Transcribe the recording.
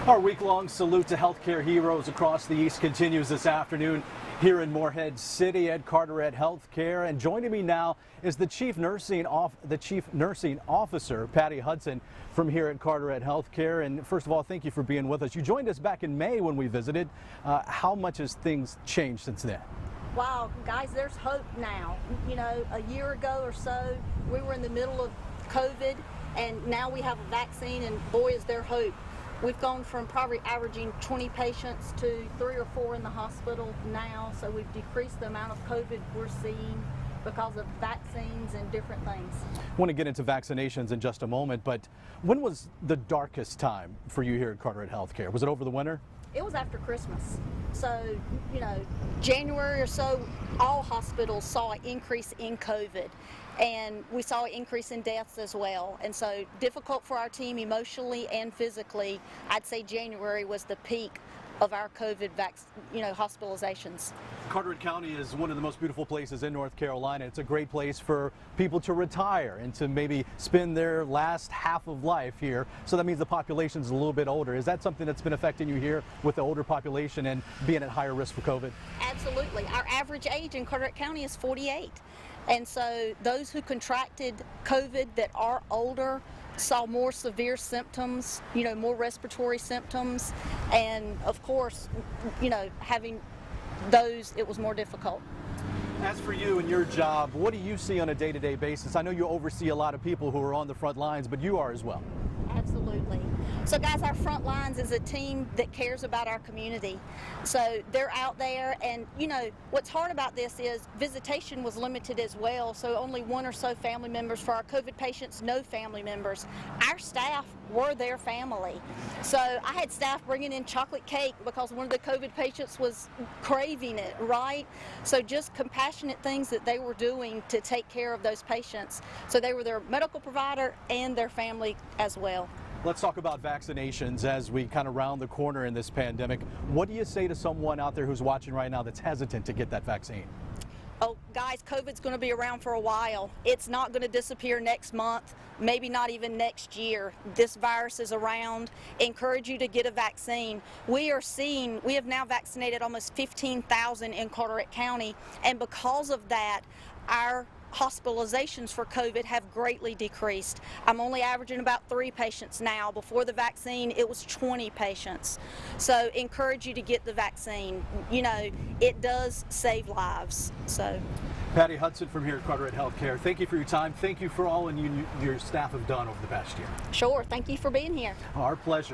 Our week-long salute to healthcare heroes across the East continues this afternoon here in Morehead City at Carteret Health Care. And joining me now is the Chief Nursing Officer, Patty Hudson, from here at Carteret Health Care. And first of all, thank you for being with us. You joined us back in May when we visited. How much has things changed since then? Wow, guys, there's hope now. You know, a year ago or so, we were in the middle of COVID, and now we have a vaccine, and boy, is there hope. We've gone from probably averaging 20 patients to 3 or 4 in the hospital now, so we've decreased the amount of COVID we're seeing because of vaccines and different things. I want to get into vaccinations in just a moment, but when was the darkest time for you here at Carteret Health Care? Was it over the winter? It was after Christmas. So, you know, January or so, all hospitals saw an increase in COVID. And we saw an increase in deaths as well. And so difficult for our team emotionally and physically. I'd say January was the peak of our COVID hospitalizations. Carteret County is one of the most beautiful places in North Carolina. It's a great place for people to retire and to maybe spend their last half of life here. So that means the population's a little bit older. Is that something that's been affecting you here with the older population and being at higher risk for COVID? Absolutely. Our average age in Carteret County is 48. And so those who contracted COVID that are older saw more severe symptoms, more respiratory symptoms, and of course, having those, it was more difficult. As for you and your job, what do you see on a day-to-day basis? I know you oversee a lot of people who are on the front lines, but you are as well. Absolutely. So guys, our front lines is a team that cares about our community. So they're out there, and what's hard about this is visitation was limited as well, so only 1 or so family members. For our COVID patients, no family members. Our staff were their family. So I had staff bringing in chocolate cake because one of the COVID patients was craving it, right? So just compassionate things that they were doing to take care of those patients. So they were their medical provider and their family as well. Let's talk about vaccinations as we kind of round the corner in this pandemic. What do you say to someone out there who's watching right now that's hesitant to get that vaccine? Oh, guys, COVID's going to be around for a while. It's not going to disappear next month, maybe not even next year. This virus is around. Encourage you to get a vaccine. We have now vaccinated almost 15,000 in Carteret County, and because of that, our hospitalizations for COVID have greatly decreased. I'm only averaging about 3 patients now. Before the vaccine, it was 20 patients. So encourage you to get the vaccine. It does save lives. So, Patty Hudson from here at Carteret Health Care, thank you for your time. Thank you for all and your staff have done over the past year. Sure. Thank you for being here. Our pleasure.